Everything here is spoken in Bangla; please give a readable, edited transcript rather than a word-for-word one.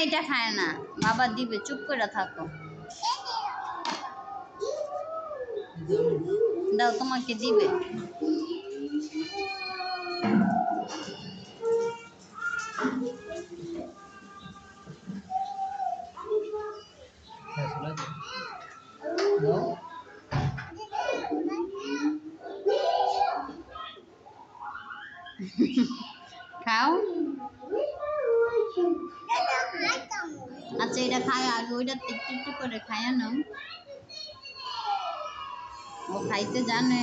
এটা খায় না, বাবা দিবে, চুপ করে থাকো। দাও, তোমাকে দিবে। খাও। আচ্ছা, এটা খায় আগে, ওইটা একটু একটু করে খায় না। ও খাইতে জানে।